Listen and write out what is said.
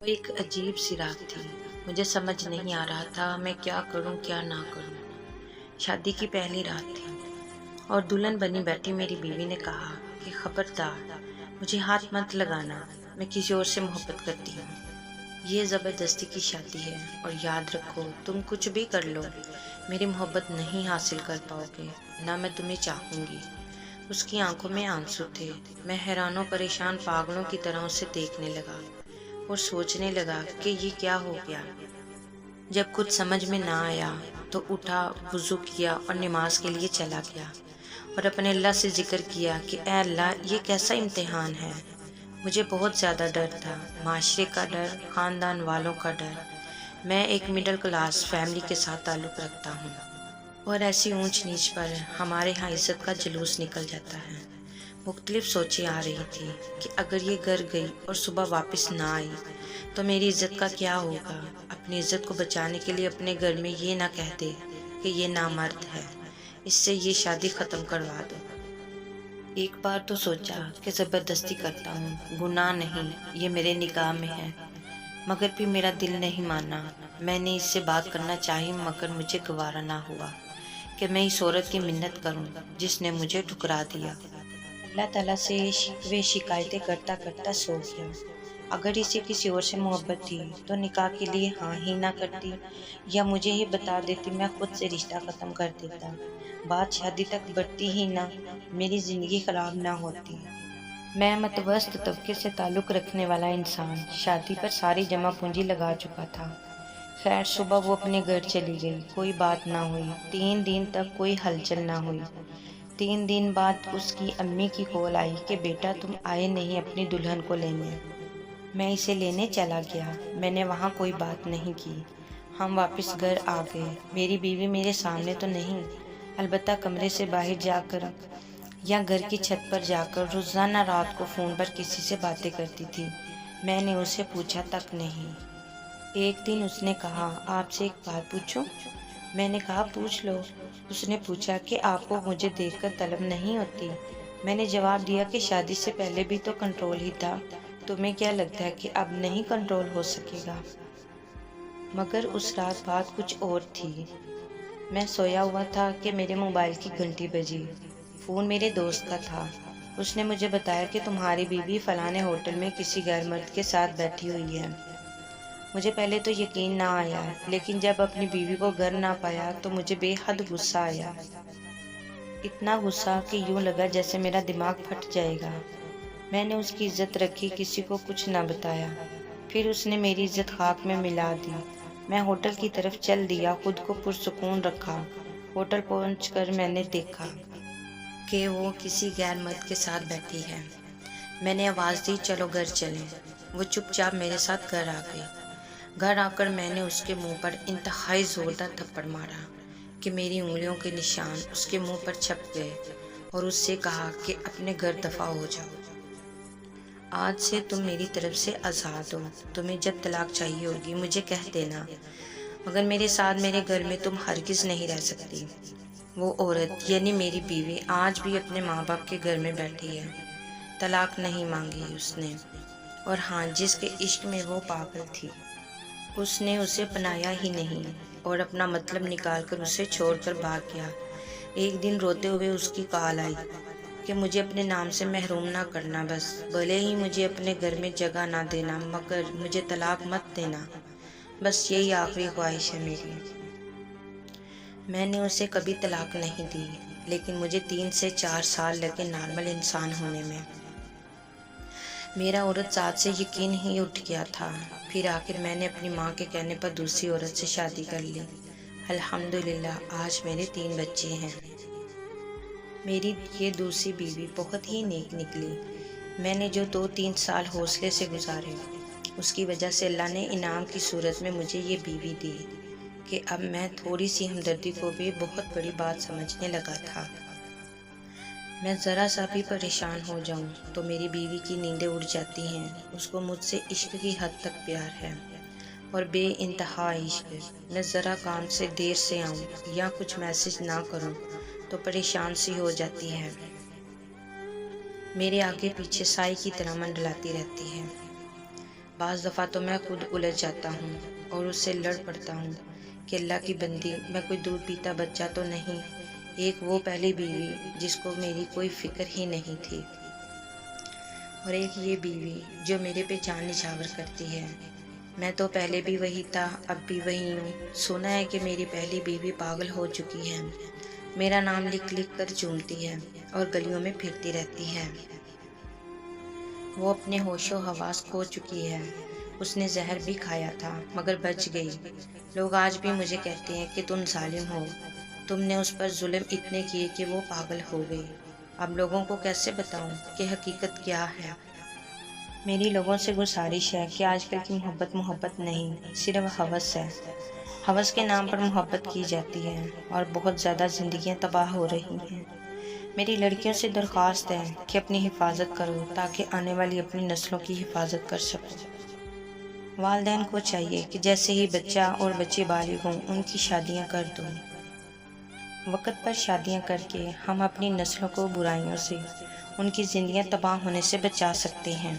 ایک عجیب سی رات تھی۔ مجھے سمجھ نہیں آ رہا تھا میں کیا کروں کیا نہ کروں۔ شادی کی پہلی رات تھی اور دلہن بنی بیٹھی میری بیوی نے کہا کہ خبردار مجھے ہاتھ مت لگانا، میں کسی اور سے محبت کرتی ہوں۔ یہ زبردستی کی شادی ہے اور یاد رکھو تم کچھ بھی کر لو میری محبت نہیں حاصل کر پاؤ گے، نہ میں تمہیں چاہوں گی۔ اس کی آنکھوں میں آنسو تھے۔ میں حیران و پریشان پاگلوں کی طرح اسے دیکھنے لگا اور سوچنے لگا کہ یہ کیا ہو گیا۔ جب کچھ سمجھ میں نہ آیا تو اٹھا، وضو کیا اور نماز کے لیے چلا گیا اور اپنے اللہ سے ذکر کیا کہ اے اللہ، یہ کیسا امتحان ہے۔ مجھے بہت زیادہ ڈر تھا، معاشرے کا ڈر، خاندان والوں کا ڈر۔ میں ایک مڈل کلاس فیملی کے ساتھ تعلق رکھتا ہوں اور ایسی اونچ نیچ پر ہمارے ہاں عزت کا جلوس نکل جاتا ہے۔ مختلف سوچیں آ رہی تھی کہ اگر یہ گھر گئی اور صبح واپس نہ آئی تو میری عزت کا کیا ہوگا۔ اپنی عزت کو بچانے کے لیے اپنے گھر میں یہ نہ کہہ دے کہ یہ نامرد ہے، اس سے یہ شادی ختم کروا دو۔ ایک بار تو سوچا کہ زبردستی کرتا ہوں، گناہ نہیں، یہ میرے نگاہ میں ہے، مگر پھر میرا دل نہیں مانا۔ میں نے اس سے بات کرنا چاہی مگر مجھے گوارا نہ ہوا کہ میں اس عورت کی منت کروں جس نے مجھے ٹھکرا دیا۔ اللہ تعالیٰ سے شکوے شکایتیں کرتا کرتا سو گیا۔ اگر اسے کسی اور سے محبت تھی تو نکاح کے لیے ہاں ہی نہ کرتی یا مجھے ہی بتا دیتی، میں خود سے رشتہ ختم کر دیتا، بات شادی تک بڑھتی ہی نہ، میری زندگی خراب نہ ہوتی۔ میں متوسط طبقے سے تعلق رکھنے والا انسان شادی پر ساری جمع پونجی لگا چکا تھا۔ خیر، صبح وہ اپنے گھر چلی گئی، کوئی بات نہ ہوئی، 3 دن تک کوئی ہلچل نہ ہوئی۔ 3 دن بعد اس کی امی کی کال آئی کہ بیٹا تم آئے نہیں اپنی دلہن کو لینے۔ میں اسے لینے چلا گیا۔ میں نے وہاں کوئی بات نہیں کی۔ ہم واپس گھر آ گئے۔ میری بیوی میرے سامنے تو نہیں، البتہ کمرے سے باہر جا کر یا گھر کی چھت پر جا کر روزانہ رات کو فون پر کسی سے باتیں کرتی تھی۔ میں نے اسے پوچھا تک نہیں۔ ایک دن اس نے کہا آپ سے ایک بات پوچھوں؟ میں نے کہا پوچھ لو۔ اس نے پوچھا کہ آپ کو مجھے دیکھ کر طلب نہیں ہوتی؟ میں نے جواب دیا کہ شادی سے پہلے بھی تو کنٹرول ہی تھا، تمہیں کیا لگتا ہے کہ اب نہیں کنٹرول ہو سکے گا؟ مگر اس رات بات کچھ اور تھی۔ میں سویا ہوا تھا کہ میرے موبائل کی گھنٹی بجی۔ فون میرے دوست کا تھا۔ اس نے مجھے بتایا کہ تمہاری بیوی فلانے ہوٹل میں کسی غیر مرد کے ساتھ بیٹھی ہوئی ہے۔ مجھے پہلے تو یقین نہ آیا، لیکن جب اپنی بیوی کو گھر نہ پایا تو مجھے بے حد غصہ آیا۔ اتنا غصہ کہ یوں لگا جیسے میرا دماغ پھٹ جائے گا۔ میں نے اس کی عزت رکھی، کسی کو کچھ نہ بتایا۔ پھر اس نے میری عزت خاک میں ملا دی۔ میں ہوٹل کی طرف چل دیا، خود کو پرسکون رکھا۔ ہوٹل پہنچ کر میں نے دیکھا کہ وہ کسی غیر مرد کے ساتھ بیٹھی ہے۔ میں نے آواز دی چلو گھر چلیں۔ وہ چپ چاپ میرے ساتھ گھر آ گئی۔ گھر آ کر میں نے اس کے منہ پر انتہائی زوردار تھپڑ مارا کہ میری انگلیوں کے نشان اس کے منہ پر چھپ گئے اور اس سے کہا کہ اپنے گھر دفع ہو جاؤ۔ آج سے تم میری طرف سے آزاد ہو، تمہیں جب طلاق چاہیے ہوگی مجھے کہہ دینا، مگر میرے ساتھ میرے گھر میں تم ہرگز نہیں رہ سکتی۔ وہ عورت یعنی میری بیوی آج بھی اپنے ماں باپ کے گھر میں بیٹھی ہے۔ طلاق نہیں مانگی اس نے، اور ہاں جس کے عشق میں وہ پاگل تھی اس نے اسے اپنایا ہی نہیں اور اپنا مطلب نکال کر اسے چھوڑ کر بھاگ گیا۔ ایک دن روتے ہوئے اس کی کال آئی کہ مجھے اپنے نام سے محروم نہ کرنا، بس بھلے ہی مجھے اپنے گھر میں جگہ نہ دینا مگر مجھے طلاق مت دینا، بس یہی آخری خواہش ہے میری۔ میں نے اسے کبھی طلاق نہیں دی، لیکن مجھے 3 سے 4 سال لگے نارمل انسان ہونے میں۔ میرا عورت ذات سے یقین ہی اٹھ گیا تھا۔ پھر آخر میں نے اپنی ماں کے کہنے پر دوسری عورت سے شادی کر لی۔ الحمدللہ آج میرے 3 بچے ہیں۔ میری یہ دوسری بیوی بہت ہی نیک نکلی۔ میں نے جو 2-3 سال حوصلے سے گزارے اس کی وجہ سے اللہ نے انعام کی صورت میں مجھے یہ بیوی دی کہ اب میں تھوڑی سی ہمدردی کو بھی بہت بڑی بات سمجھنے لگا تھا۔ میں ذرا سا بھی پریشان ہو جاؤں تو میری بیوی کی نیندیں اڑ جاتی ہیں۔ اس کو مجھ سے عشق کی حد تک پیار ہے اور بے انتہا عشق۔ میں ذرا کام سے دیر سے آؤں یا کچھ میسج نہ کروں تو پریشان سی ہو جاتی ہے، میرے آگے پیچھے سائے کی طرح منڈلاتی رہتی ہے۔ بعض دفعہ تو میں خود الجھ جاتا ہوں اور اس سے لڑ پڑتا ہوں کہ اللہ کی بندی، میں کوئی دودھ پیتا بچہ تو نہیں، ایک وہ پہلی بیوی جس کو میری کوئی فکر ہی نہیں تھی، اور ایک یہ بیوی جو میرے پہ جان نچھاور کرتی ہے۔ میں تو پہلے بھی وہی تھا، اب بھی وہی ہوں۔ سنا ہے کہ میری پہلی بیوی پاگل ہو چکی ہے، میرا نام لکھ لکھ کر چومتی ہے اور گلیوں میں پھرتی رہتی ہے۔ وہ اپنے ہوش و حواس کھو چکی ہے، اس نے زہر بھی کھایا تھا مگر بچ گئی۔ لوگ آج بھی مجھے کہتے ہیں کہ تم ظالم ہو، تم نے اس پر ظلم اتنے کیے کہ وہ پاگل ہو گئی۔ اب لوگوں کو کیسے بتاؤں کہ حقیقت کیا ہے؟ میری لوگوں سے گزارش ہے کہ آج کل کی محبت نہیں، صرف ہوس ہے۔ ہوس کے نام پر محبت کی جاتی ہے اور بہت زیادہ زندگیاں تباہ ہو رہی ہیں۔ میری لڑکیوں سے درخواست ہے کہ اپنی حفاظت کرو تاکہ آنے والی اپنی نسلوں کی حفاظت کر سکو۔ والدین کو چاہیے کہ جیسے ہی بچہ اور بچی بالغ ہوں ان کی شادیاں کر دوں۔ وقت پر شادیاں کر کے ہم اپنی نسلوں کو برائیوں سے، ان کی زندگیاں تباہ ہونے سے بچا سکتے ہیں۔